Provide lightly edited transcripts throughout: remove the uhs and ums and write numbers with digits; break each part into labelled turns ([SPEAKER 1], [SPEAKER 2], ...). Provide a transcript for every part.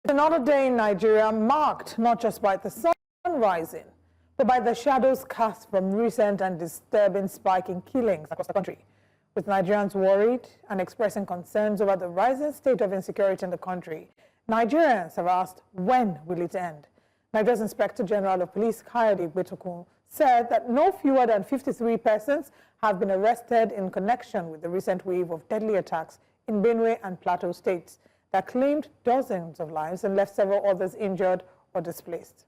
[SPEAKER 1] Another day in Nigeria marked not just by the sun rising, but by the shadows cast from recent and disturbing spike in killings across the country. With Nigerians worried and expressing concerns over the rising state of insecurity in the country, Nigerians have asked, when will it end? Nigeria's Inspector General of Police, Kayode Gbetokun, said that no fewer than 53 persons have been arrested in connection with the recent wave of deadly attacks in Benue and Plateau states that claimed dozens of lives and left several others injured or displaced.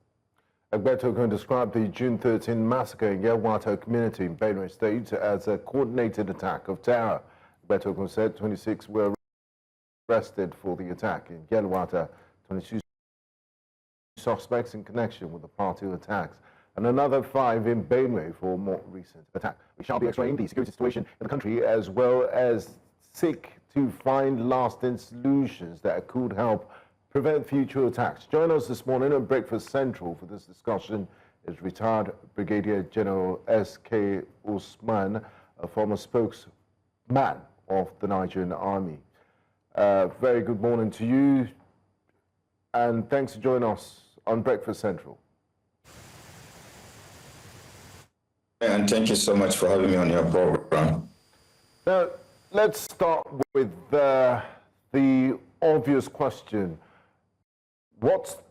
[SPEAKER 2] Gbetokun described the June 13 massacre in Yelwata community in Benue State as a coordinated attack of terror. Gbetokun said 26 were arrested for the attack in Yelwata, 22 suspects in connection with the party attacks, and another 5 in Benue for a more recent attack. We shall be explaining the security situation in the country as well as seek to find lasting solutions that could help prevent future attacks. Join us this morning at Breakfast Central for this discussion is retired Brigadier General Sanni Usman, a former spokesman of the Nigerian Army. Very good morning to you, and thanks for joining us on Breakfast Central.
[SPEAKER 3] And thank you so much for having me on your program.
[SPEAKER 2] Now, let's start with the obvious question. What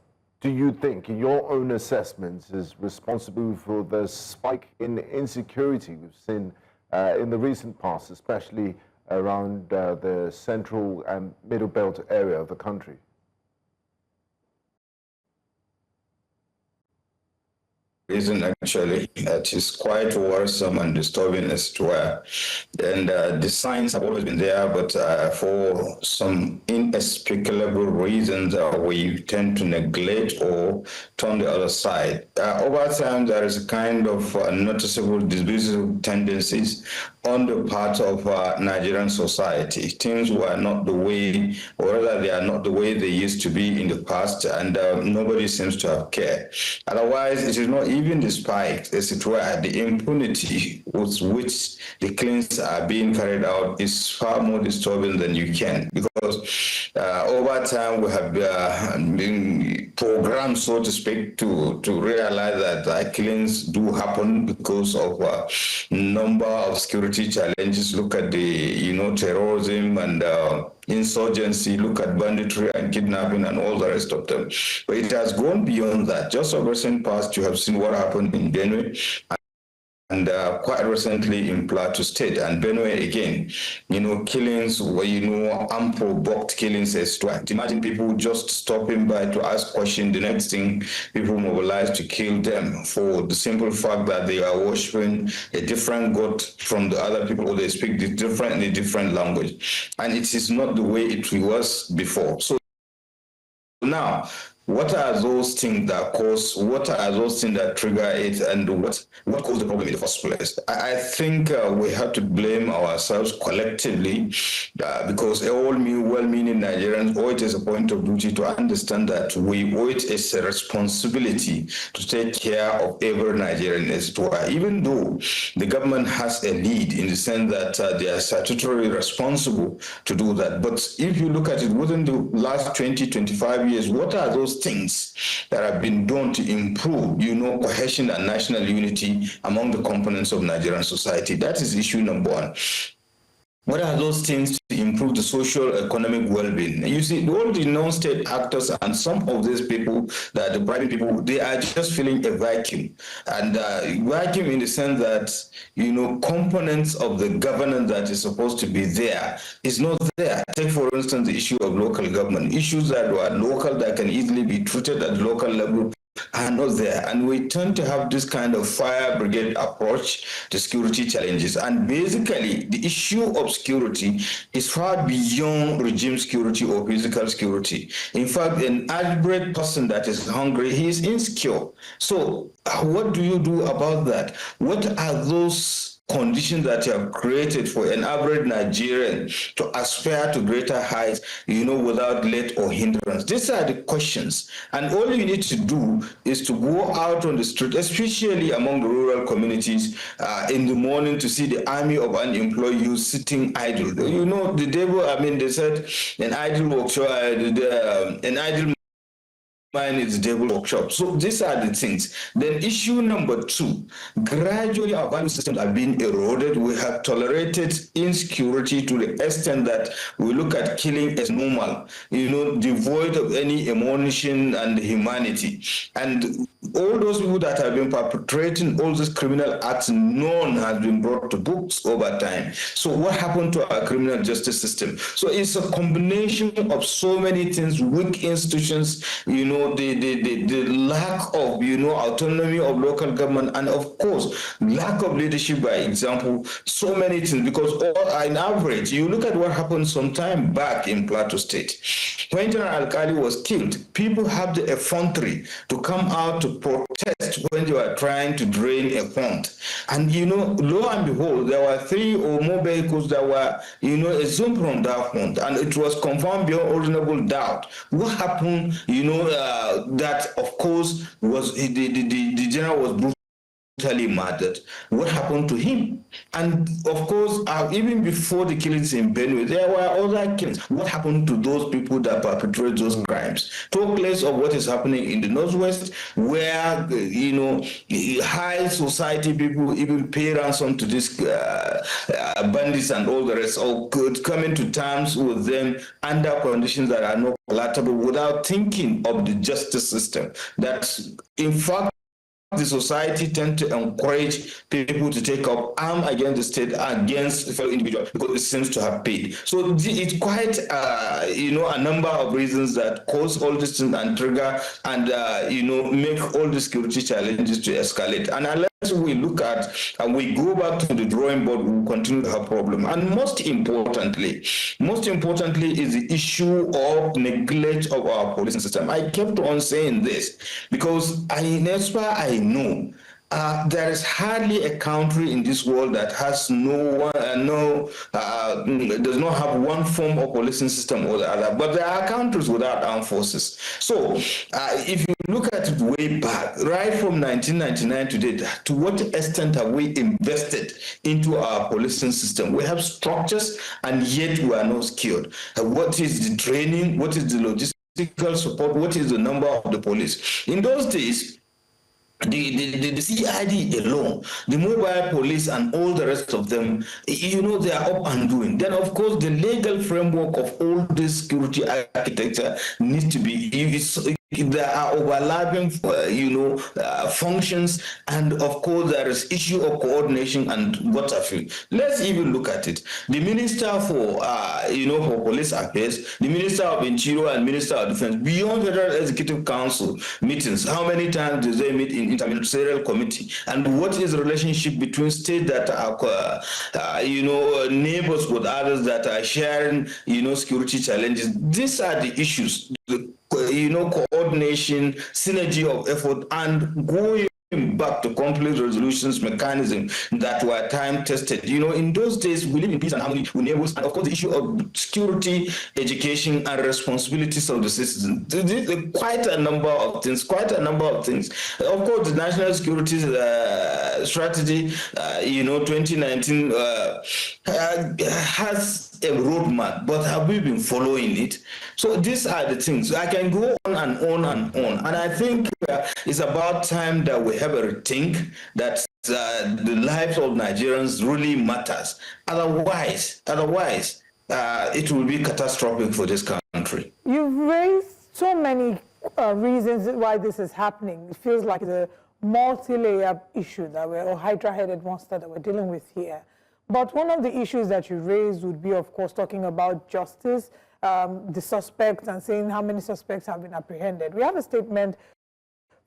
[SPEAKER 2] do you think, in your own assessments, is responsible for the spike in insecurity we've seen in the recent past, especially around the central and middle belt area of the country?
[SPEAKER 3] Reason actually that is quite worrisome and disturbing as well. And the signs have always been there, but for some inexplicable reasons, we tend to neglect or turn the other side. Over time, there is a kind of noticeable divisive tendencies on the part of Nigerian society. Things were not the way, or rather they are not the way they used to be in the past, and nobody seems to have cared. Otherwise, it is not even despite, as it were, the impunity with which the killings are being carried out is far more disturbing than you can, because over time we have been programmed, so to speak, to realize that killings do happen because of number of security challenges. Look at the terrorism and insurgency, look at banditry and kidnapping and all the rest of them. But it has gone beyond that. Just of recent past, you have seen what happened in Benue and quite recently in Plateau State. And Benue again, killings were, unprovoked killings as well. Imagine people just stopping by to ask questions. The next thing, people mobilize to kill them for the simple fact that they are worshiping a different God from the other people, or they speak a different language. And it is not the way it was before. So now, what are those things that cause, what are those things that trigger it, and what caused the problem in the first place? I think we have to blame ourselves collectively because all well-meaning Nigerians owe it as a point of duty to understand that we owe it as a responsibility to take care of every Nigerian as it were, even though the government has a lead in the sense that they are statutorily responsible to do that. But if you look at it within the last 20, 25 years, what are those things that have been done to improve, cohesion and national unity among the components of Nigerian society? That is issue number one. What are those things to improve the social economic well-being? You see, all the non-state actors and some of these people, the private people, they are just filling a vacuum. And vacuum in the sense that, components of the governance that is supposed to be there is not there. Take, for instance, the issue of local government. Issues that were local that can easily be treated at local level are not there, and we tend to have this kind of fire brigade approach to security challenges. And basically, the issue of security is far beyond regime security or physical security. In fact, an average person that is hungry, he is insecure. So what do you do about that? What are those conditions that you have created for an average Nigerian to aspire to greater heights, without let or hindrance? These are the questions. And all you need to do is to go out on the street, especially among the rural communities, in the morning to see the army of unemployed youth sitting idle. The devil, they said an idle workshop, an idle its devil workshop. So these are the things. Then issue number 2, gradually our value systems are being eroded. We have tolerated insecurity to the extent that we look at killing as normal, devoid of any emotion and humanity. And all those people that have been perpetrating all these criminal acts, none has been brought to books over time. So what happened to our criminal justice system? So it's a combination of so many things, weak institutions, the lack of, autonomy of local government, and of course, lack of leadership by example, so many things, because on average, you look at what happened some time back in Plateau State. When General Alkali was killed, people had the effrontery to come out to protest when they were trying to drain a pond. And, lo and behold, there were 3 or more vehicles that were, exhumed from that pond, and it was confirmed beyond reasonable doubt. What happened, that, of course, was the general was brutally murdered. What happened to him? And of course, even before the killings in Benue, there were other killings. What happened to those people that perpetrated those crimes? Talk less of what is happening in the Northwest, where, high society people even pay ransom to these bandits and all the rest, or could come into terms with them under conditions that are not palatable without thinking of the justice system. That's, in fact, the society tend to encourage people to take up arms against the state, against fellow individuals, because it seems to have paid. So it's quite, a number of reasons that cause all these things and trigger and, make all the security challenges to escalate. And unless we look at and we go back to the drawing board, we will continue to have problem. And most importantly is the issue of neglect of our policing system. I kept on saying this because as far as I know, there is hardly a country in this world that has does not have one form of policing system or the other. But there are countries without armed forces. So if you look at it way back, right from 1999 to date, to what extent have we invested into our policing system? We have structures, and yet we are not skilled. What is the training? What is the logistical support? What is the number of the police? In those days, the CID alone, the mobile police and all the rest of them, they are up and doing. Then, of course, the legal framework of all this security architecture needs to be, there are overlapping, functions, and of course there is issue of coordination and what have you. Let's even look at it. The Minister for, for Police Affairs, the Minister of Interior and Minister of Defense, beyond Federal Executive Council meetings, how many times do they meet in interministerial committee? And what is the relationship between states that are, neighbors with others that are sharing, security challenges? These are the issues. Coordination, synergy of effort, and going back to conflict resolutions mechanism that were time tested. In those days, we live in peace and harmony with neighbors, and of course the issue of security, education, and responsibilities of the citizens. Quite a number of things. Of course, the national security strategy, 2019 has a roadmap, but have we been following it? So these are the things. I can go on and on and on. And I think it's about time that we have a rethink that the lives of Nigerians really matters. Otherwise, it will be catastrophic for this country.
[SPEAKER 1] You've raised so many reasons why this is happening. It feels like the multi-layer issue or hydra-headed monster that we're dealing with here. But one of the issues that you raised would be, of course, talking about justice, the suspects, and saying how many suspects have been apprehended. We have a statement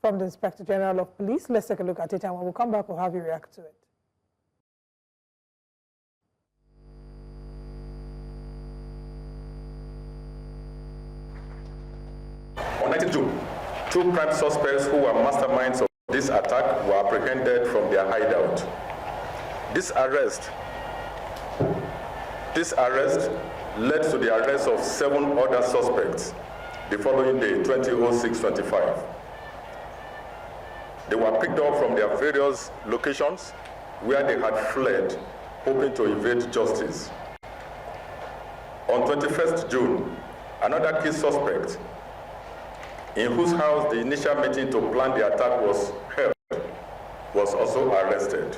[SPEAKER 1] from the Inspector General of Police. Let's take a look at it, and when we come back, we'll have you react to it.
[SPEAKER 4] On 19 June, 2 crime suspects who were masterminds of this attack were apprehended from their hideout. This arrest led to the arrest of 7 other suspects the following day, 20/06/25. They were picked up from their various locations where they had fled, hoping to evade justice. On 21st June, another key suspect in whose house the initial meeting to plan the attack was held, was also arrested.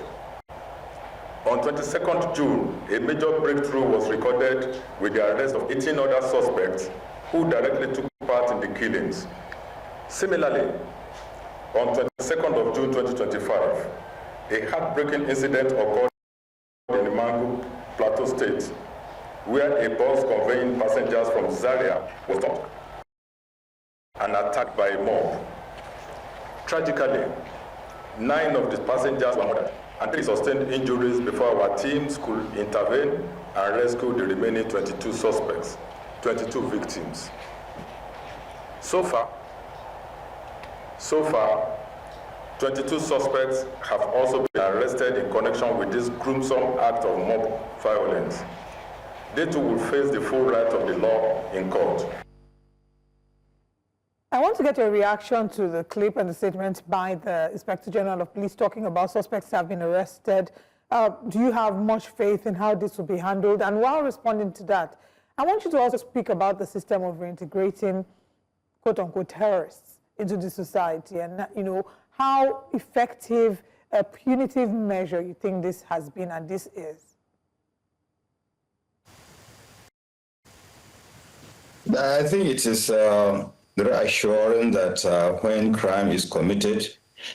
[SPEAKER 4] On 22nd June, a major breakthrough was recorded with the arrest of 18 other suspects who directly took part in the killings. Similarly, on 22nd of June 2025, a heartbreaking incident occurred in the Benue and Plateau state, where a bus conveying passengers from Zaria was stopped and attacked by a mob. Tragically, 9 of the passengers were murdered and 3 sustained injuries before our teams could intervene and rescue the remaining 22 suspects, 22 victims. So far, 22 suspects have also been arrested in connection with this gruesome act of mob violence. They too will face the full right of the law in court.
[SPEAKER 1] I want to get your reaction to the clip and the statement by the Inspector General of Police talking about suspects have been arrested. Do you have much faith in how this will be handled? And while responding to that, I want you to also speak about the system of reintegrating quote-unquote terrorists into the society and, you know, how effective a punitive measure you think this has been and this is.
[SPEAKER 3] I think it is reassuring that when crime is committed,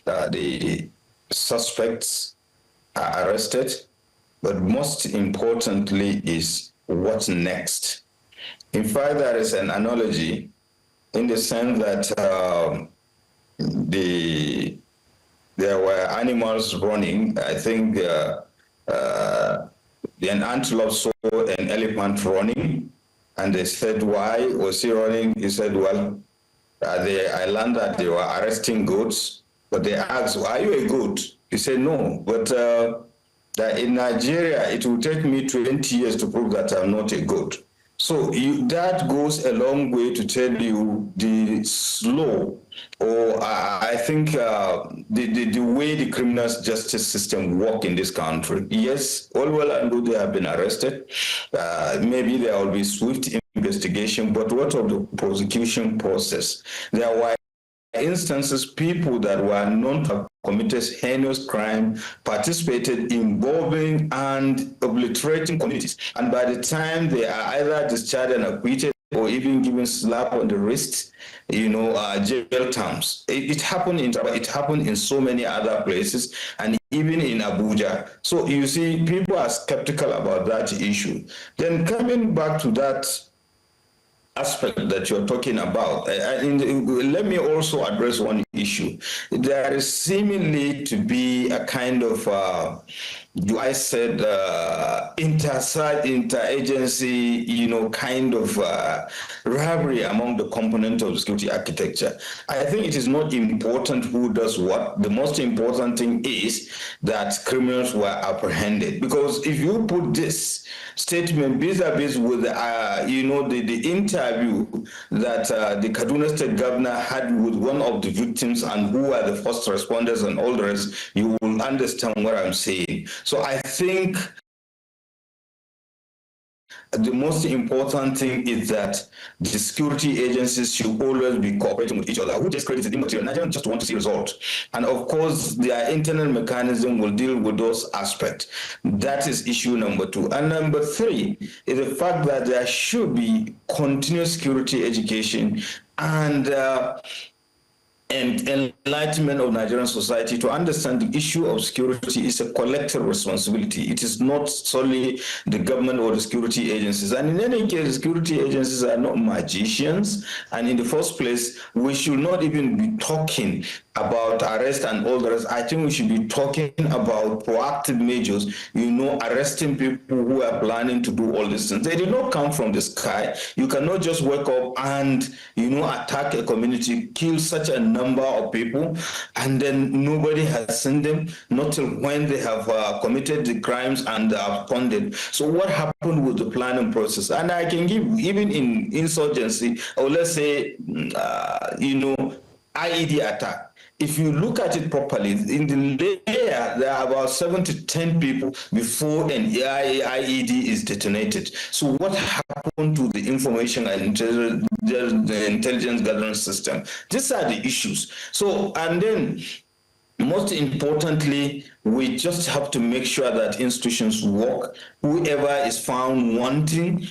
[SPEAKER 3] the suspects are arrested, but most importantly is what next. In fact, there is an analogy in the sense that there were animals running. I think an antelope saw an elephant running, and they said, "Why was he running?" He said, "Well, I learned that they were arresting goats." But they asked, "Are you a goat?" He said, "No, but that in Nigeria, it will take me 20 years to prove that I'm not a goat." So that goes a long way to tell you the slow, or I think the way the criminal justice system work in this country. Yes, all well and good, they have been arrested. Maybe there will be swift investigation, but what of the prosecution process? There were instances, people that were known to have committed heinous crime, participated, involving and obliterating communities. And by the time they are either discharged and acquitted or even given slap on the wrist, jail terms. It happened in so many other places, and even in Abuja. So you see, people are skeptical about that issue. Then coming back to that aspect that you're talking about, let me also address one issue. There is seemingly to be a kind of, interagency, kind of rivalry among the components of the security architecture. I think it is not important who does what. The most important thing is that criminals were apprehended. Because if you put this statement vis-a-vis with, the interview that the Kaduna State Governor had with one of the victims and who are the first responders and all the rest, you will understand what I'm saying. So I think the most important thing is that the security agencies should always be cooperating with each other. Who just created the material? Nigerians just want to see results. And of course, their internal mechanism will deal with those aspects. That is issue number 2. And number 3 is the fact that there should be continuous security education and enlightenment of Nigerian society to understand the issue of security is a collective responsibility. It is not solely the government or the security agencies. And in any case, the security agencies are not magicians. And in the first place, we should not even be talking about arrest and all the rest. I think we should be talking about proactive measures, arresting people who are planning to do all these things. They did not come from the sky. You cannot just wake up and, attack a community, kill such a number of people, and then nobody has seen them, not till when they have committed the crimes and are funded. So what happened with the planning process? And I can give, even in insurgency, or let's say, IED attack. if you look at it properly, in the layer, there are about 7 to 10 people before an IED is detonated. So what happened to the information and the intelligence gathering system? These are the issues. So, and then most importantly, we just have to make sure that institutions work. Whoever is found wanting,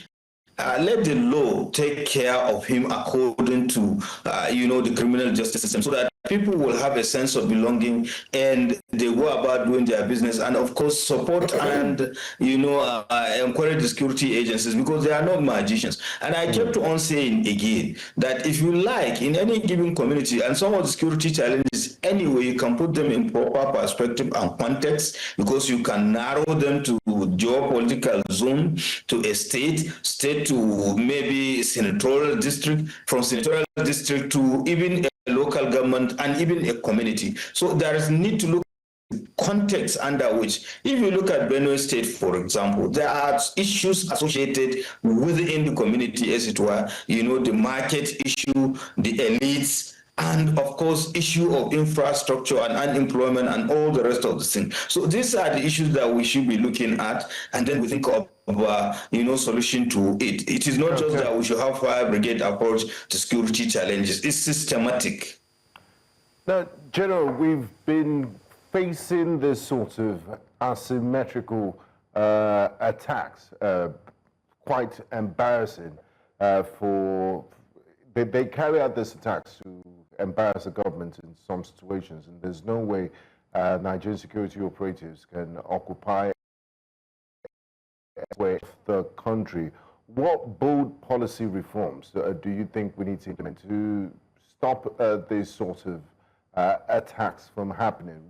[SPEAKER 3] let the law take care of him according to, the criminal justice system, so that people will have a sense of belonging and they go about doing their business, and of course support and encourage the security agencies, because they are not magicians. And I kept on saying again that if you like, in any given community, and some of the security challenges anyway, you can put them in proper perspective and context, because you can narrow them to geopolitical zone, to a state to maybe senatorial district, from senatorial district to even a local government and even a community. So there is need to look at context under which, if you look at Benue State, for example, there are issues associated within the community, as it were, the market issue, the elites, and of course, issue of infrastructure and unemployment and all the rest of the things. So these are the issues that we should be looking at, and then we think of solution to it. It is not just that we should have fire brigade approach to security challenges. It's systematic.
[SPEAKER 2] Now, General, we've been facing this sort of asymmetrical attacks, quite embarrassing they carry out these attacks to embarrass the government in some situations, and there's no way Nigerian security operatives can occupy the country. What bold policy reforms do you think we need to implement to stop these sort of attacks from happening?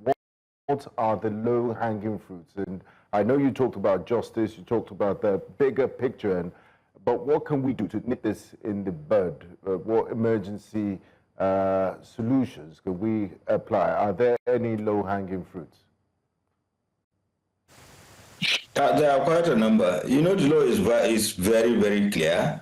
[SPEAKER 2] What are the low-hanging fruits? And I know you talked about justice, you talked about the bigger picture, but what can we do to nip this in the bud? What emergency solutions can we apply? Are there any low-hanging fruits?
[SPEAKER 3] There are quite a number. The law is very, very clear.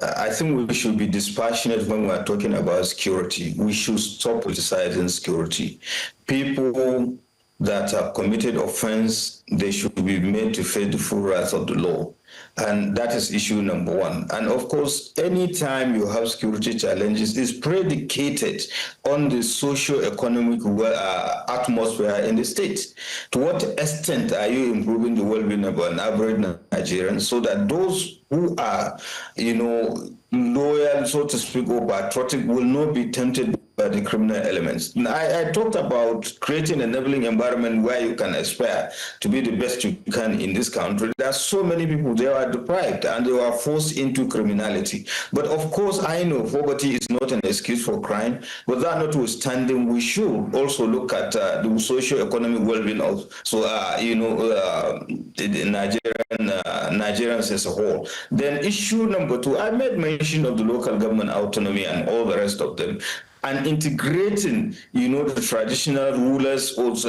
[SPEAKER 3] I think we should be dispassionate when we are talking about security. We should stop politicizing security. People that have committed offense, they should be made to face the full wrath of the law. And that is issue number one. And of course, anytime you have security challenges, it's predicated on the socio-economic atmosphere in the state. To what extent are you improving the well-being of an average Nigerian, so that those who are, loyal, so to speak, or patriotic will not be tempted by the criminal elements. I talked about creating an enabling environment where you can aspire to be the best you can in this country. There are so many people, they are deprived and they were forced into criminality. But of course, I know poverty is not an excuse for crime, but that notwithstanding, we should also look at the socio-economic well-being of, Nigerians as a whole. Then issue number two, I made mention of the local government autonomy and all the rest of them, and integrating, the traditional rulers of,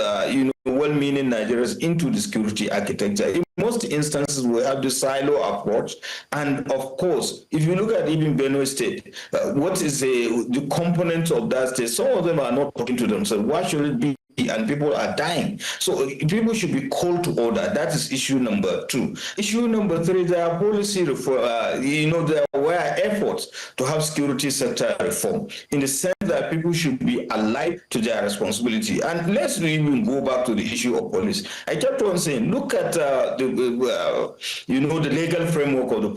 [SPEAKER 3] well-meaning Nigerians into the security architecture. In most instances, we have the silo approach. And of course, if you look at even Benue State, what is the component of that state? Some of them are not talking to themselves. Why should it be? And people are dying. So people should be called to order. That is issue number two. Issue number three, there are policy reform, there were efforts to have security sector reform in the sense that people should be alive to their responsibility. And let's even go back to the issue of police. I kept on saying, look at the legal framework of the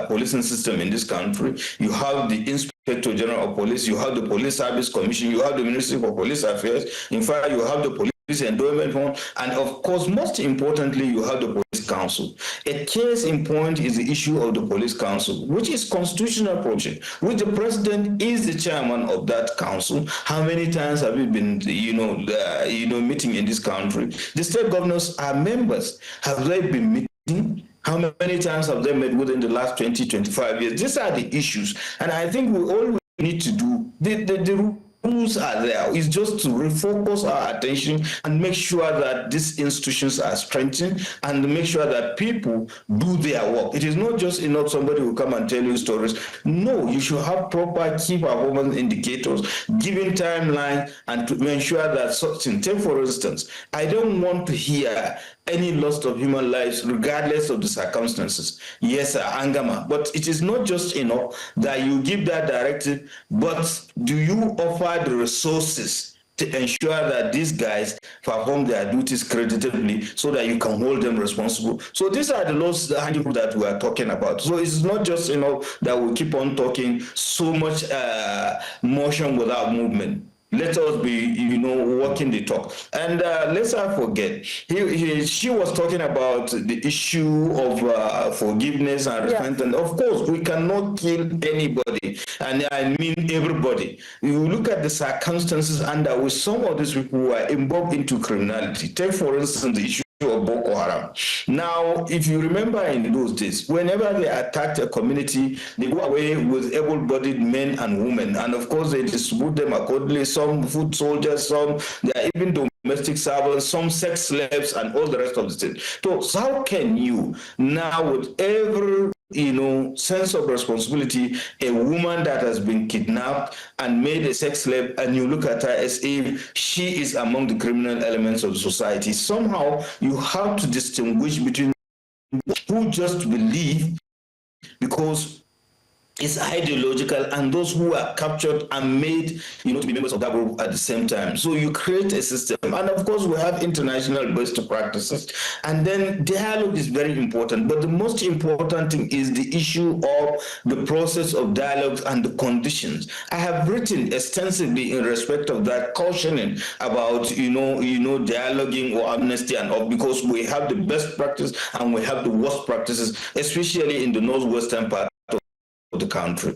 [SPEAKER 3] policing system in this country. You have the Inspector General of Police, you have the Police Service Commission, you have the Ministry for Police Affairs. In fact, you have the Police Endowment Fund, and of course, most importantly, you have the Police Council. A case in point is the issue of the Police Council, which is constitutional provision, which the President is the chairman of that council. How many times have we been, meeting in this country? The state governors are members. Have they been meeting? How many times have they met within the last 20, 25 years? These are the issues. And I think we all need to do, the rules tools are there. It's just to refocus our attention and make sure that these institutions are strengthened and make sure that people do their work. It is not just enough somebody will come and tell you stories. No, you should have proper key performance indicators, giving timeline, and to ensure that something. Take for instance, I don't want to hear any loss of human lives regardless of the circumstances. Yes, Angama, but it is not just enough that you give that directive, but do you offer the resources to ensure that these guys perform their duties creditably so that you can hold them responsible? So these are the laws that we are talking about. So it's not just that we keep on talking so much motion without movement. Let us be, walking the talk. And let's not forget, she was talking about the issue of forgiveness and repentance. Of course, we cannot kill anybody, and I mean everybody. You look at the circumstances under which some of these people were involved into criminality. Take, for instance, the issue of Boko Haram. Now, if you remember in those days, whenever they attacked a community, they go away with able-bodied men and women, and of course they distribute them accordingly. Some foot soldiers, some they are even domestic servants, some sex slaves, and all the rest of the thing. So how can you now, with every sense of responsibility, a woman that has been kidnapped and made a sex slave, and you look at her as if she is among the criminal elements of the society? Somehow you have to distinguish between who just believe because it's ideological and those who are captured and made to be members of that group at the same time. So you create a system, and of course we have international best practices, and then dialogue is very important. But the most important thing is the issue of the process of dialogue and the conditions. I have written extensively in respect of that, cautioning about dialoguing or amnesty and all, because we have the best practice and we have the worst practices, especially in the northwestern part of the country.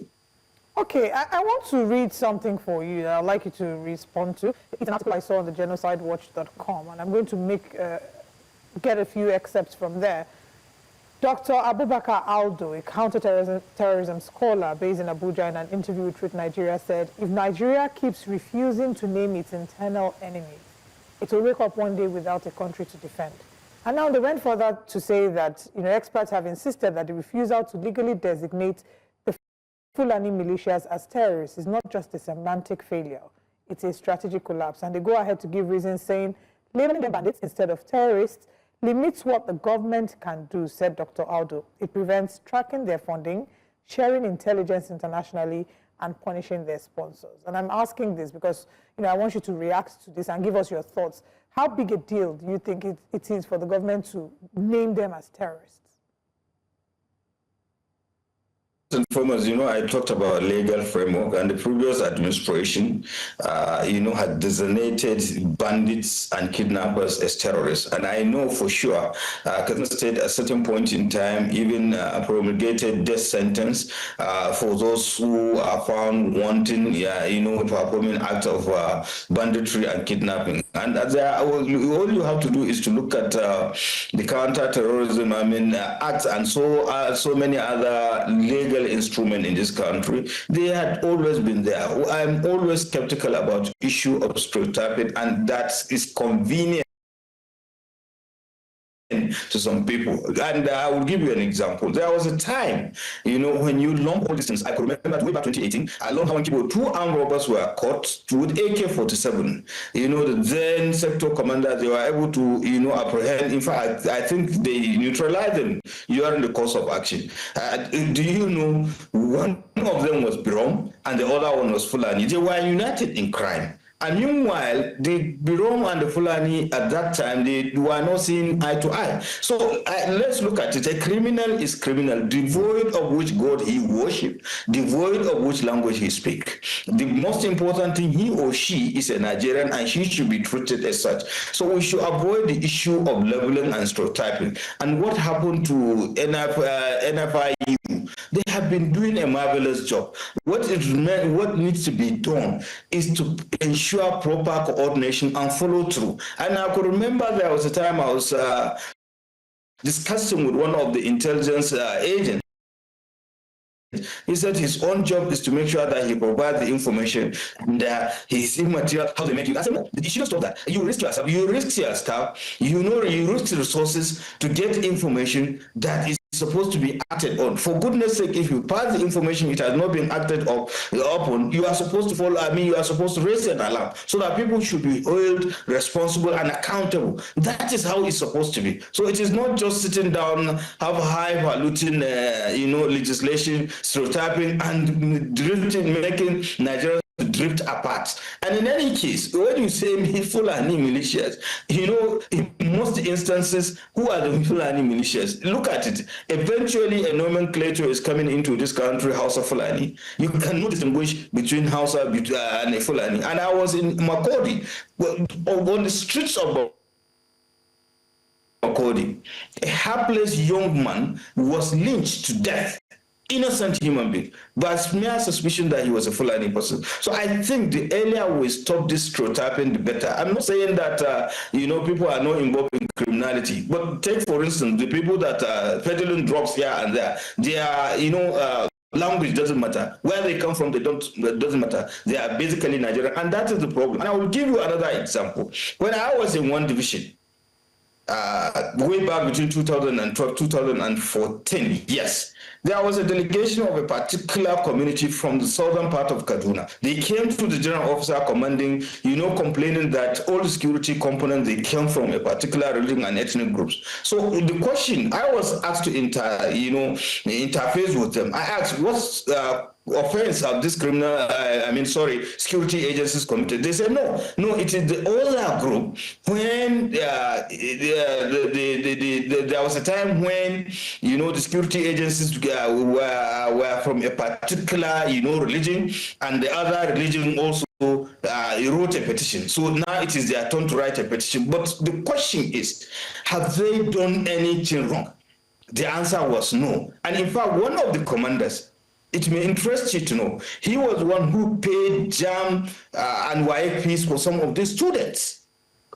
[SPEAKER 1] Okay, I want to read something for you that I'd like you to respond to. It's an article I saw on the genocidewatch.com, and I'm going to get a few excerpts from there. Dr. Abubakar Aldo, a counterterrorism scholar based in Abuja, in an interview with Truth Nigeria, said, if Nigeria keeps refusing to name its internal enemies, it will wake up one day without a country to defend. And now they went further to say that experts have insisted that the refusal to legally designate Fulani militias as terrorists is not just a semantic failure, it's a strategic collapse. And they go ahead to give reasons, saying labeling them bandits instead of terrorists limits what the government can do, said Dr. Aldo. It prevents tracking their funding, sharing intelligence internationally, and punishing their sponsors. And I'm asking this because I want you to react to this and give us your thoughts. How big a deal do you think it is for the government to name them as terrorists?
[SPEAKER 3] And foremost, I talked about legal framework, and the previous administration, had designated bandits and kidnappers as terrorists. And I know for sure, Kaduna State at a certain point in time even promulgated death sentence for those who are found wanting, performing acts of banditry and kidnapping. And all you have to do is to look at the counter-terrorism, acts and so many other legal instrument in this country. They had always been there. I'm always skeptical about the issue of stereotyping, and that is convenient to some people. And I will give you an example. There was a time, when you lump all these things, I could remember way back 2018, I learned how people, 2 armed robbers were caught with AK-47. The then sector commander, they were able to, apprehend. In fact, I think they neutralized them during the course of action. Do you know, one of them was Birom and the other one was Fulani. They were united in crime. And meanwhile, the Birom and the Fulani at that time, they were not seeing eye to eye. So let's look at it. A criminal is criminal, devoid of which God he worship, devoid of which language he speak. The most important thing, he or she is a Nigerian, and she should be treated as such. So we should avoid the issue of leveling and stereotyping. And what happened to NFIU? They have been doing a marvelous job. What needs to be done is to ensure proper coordination and follow through. And I could remember there was a time I was discussing with one of the intelligence agents He said his own job is to make sure that he provides the information and his immaterial, how they make you. I said, no, you shouldn't stop that. You risk yourself, you risk your staff, you risk the resources to get information that is supposed to be acted on. For goodness sake, if you pass the information it has not been acted upon, you are supposed to follow, you are supposed to raise an alarm so that people should be held responsible and accountable. That is how it's supposed to be. So it is not just sitting down, have highfalutin, legislation, stereotyping, and making Nigeria drift apart. And in any case, when you say Fulani militias, in most instances, who are the Fulani militias? Look at it. Eventually, a nomenclature is coming into this country, Hausa Fulani. You cannot distinguish between Hausa and a Fulani. And I was in Makodi, on the streets of Makodi, a hapless young man was lynched to death. Innocent human being, but mere suspicion that he was a Fulani person. So I think the earlier we stop this stereotyping, the better. I'm not saying that people are not involved in criminality, but take for instance the people that are peddling drugs here and there. They are language doesn't matter. Where they come from, doesn't matter. They are basically Nigerian, and that is the problem. And I will give you another example. When I was in 1 division, way back between 2012 2014, yes, there was a delegation of a particular community from the southern part of Kaduna. They came to the general officer commanding, complaining that all the security components, they came from a particular religion and ethnic groups. So the question, I was asked to interface with them. I asked, what's offense of this security agencies committed? They said, no, it is the older group. When there was a time when, the security agencies were from a particular, religion, and the other religion also wrote a petition. So now it is their turn to write a petition. But the question is, have they done anything wrong? The answer was no. And in fact, one of the commanders, it may interest you to know, he was one who paid JAM and WAEC fees for some of the students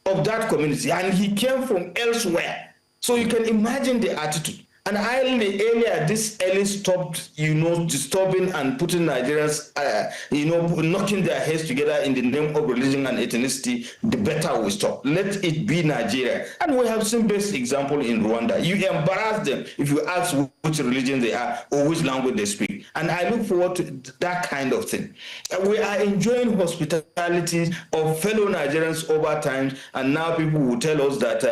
[SPEAKER 3] of that community, and he came from elsewhere. So you can imagine the attitude. And earlier, this early stopped, disturbing and putting Nigerians, knocking their heads together in the name of religion and ethnicity, the better we stop. Let it be Nigeria. And we have seen best example in Rwanda. You embarrass them if you ask which religion they are or which language they speak. And I look forward to that kind of thing. We are enjoying hospitality of fellow Nigerians over time, and now people will tell us that,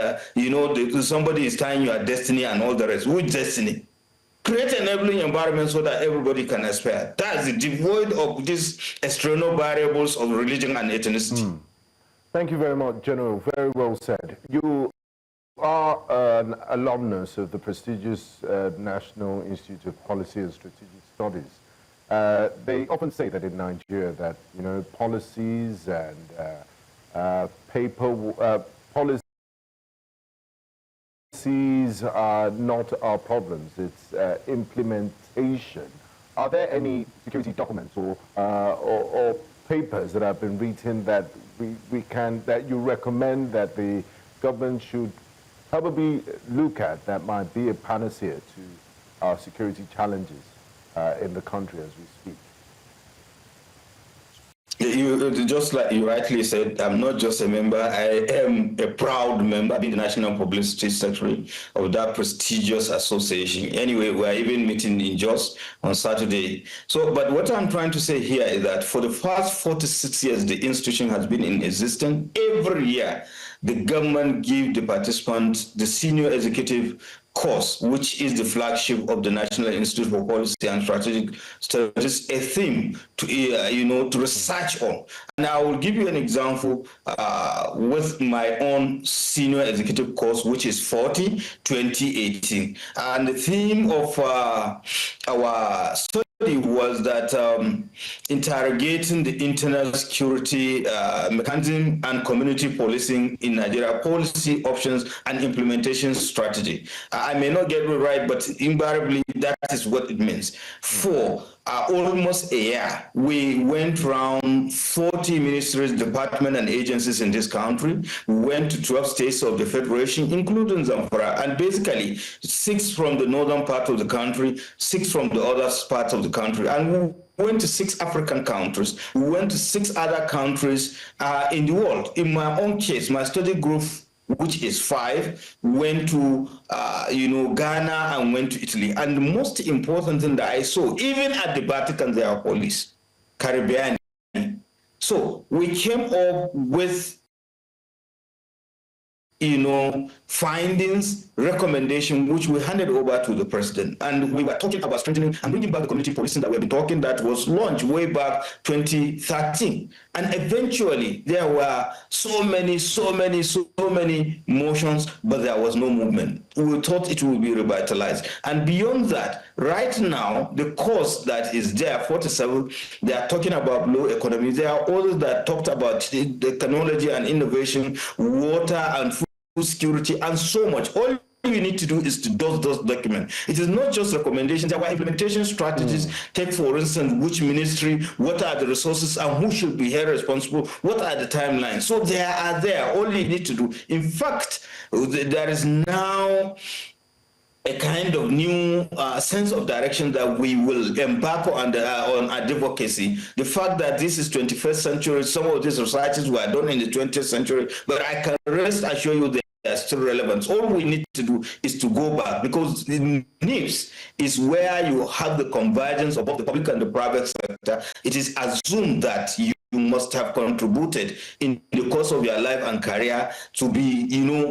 [SPEAKER 3] somebody is tying your destiny and all the rest. Which destiny? Create an enabling environment so that everybody can aspire. That's devoid of these external variables of religion and ethnicity.
[SPEAKER 2] Thank you very much, General. Very well said. You are an alumnus of the prestigious National Institute of Policy and Strategic Studies. They often say that in Nigeria that, policies and policies are not our problems, it's implementation. Are there any security documents or papers that have been written that that you recommend that the government should probably look at that might be a panacea to our security challenges in the country as we speak?
[SPEAKER 3] Just like you rightly said, I'm not just a member, I am a proud member. I've been the National Publicity Secretary of that prestigious association. Anyway, we're even meeting in Jos on Saturday. But what I'm trying to say here is that for the past 46 years, the institution has been in existence. Every year, the government gives the participants the senior executive course, which is the flagship of the National Institute for Policy and Strategic Studies, a theme to research on. And I will give you an example with my own senior executive course, which is 2018. And the theme of our study was that interrogating the internal security mechanism and community policing in Nigeria, policy options and implementation strategy. I may not get it right, but invariably that is what it means. For almost a year, we went around 40 ministries, departments, and agencies in this country. We went to 12 states of the Federation, including Zamfara, and basically 6 from the northern part of the country, 6 from the other parts of the country. And we went to 6 African countries. We went to 6 other countries in the world. In my own case, my study group, which is 5, went to Ghana and went to Italy. And the most important thing that I saw, even at the Vatican, there are police, Caribbean. So we came up with findings, recommendation, which we handed over to the president. And we were talking about strengthening and bringing back the community policing that we've been talking, that was launched way back 2013. And eventually there were so many motions, but there was no movement. We thought it would be revitalized. And beyond that, right now, the course that is there, 47, they are talking about low economy. There are others that talked about the technology and innovation, water and food security, and so much. All you need to do is to do those documents. It is not just recommendations. There are implementation strategies. Take, for instance, which ministry, what are the resources, and who should be held responsible, what are the timelines. So they are there. All you need to do. In fact, there is now a kind of new sense of direction that we will embark on advocacy. The fact that this is 21st century, some of these societies were done in the 20th century, but I can rest assure you that they are still relevant. All we need to do is to go back, because the NIPS is where you have the convergence of both the public and the private sector. It is assumed that you must have contributed in the course of your life and career to be,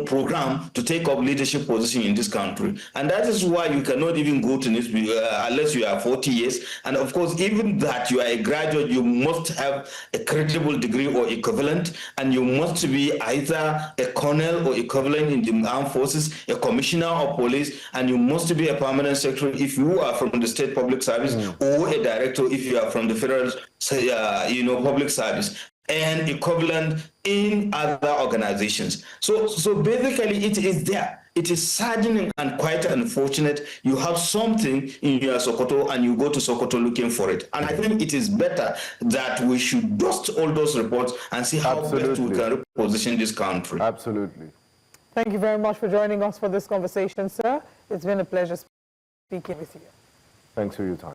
[SPEAKER 3] programmed to take up leadership position in this country. And that is why you cannot even go to this unless you are 40 years. And of course, even that you are a graduate, you must have a credible degree or equivalent, and you must be either a colonel or equivalent in the armed forces, a commissioner of police, and you must be a permanent secretary if you are from the state public service, or a director if you are from the federal public service, and equivalent in other organizations. So basically it is there. It is saddening and quite unfortunate. You have something in your Sokoto and you go to Sokoto looking for it. And I think it is better that we should dust all those reports and see how best we can reposition this country.
[SPEAKER 2] Absolutely.
[SPEAKER 1] Thank you very much for joining us for this conversation, sir. It's been a pleasure speaking with you.
[SPEAKER 2] Thanks for your time.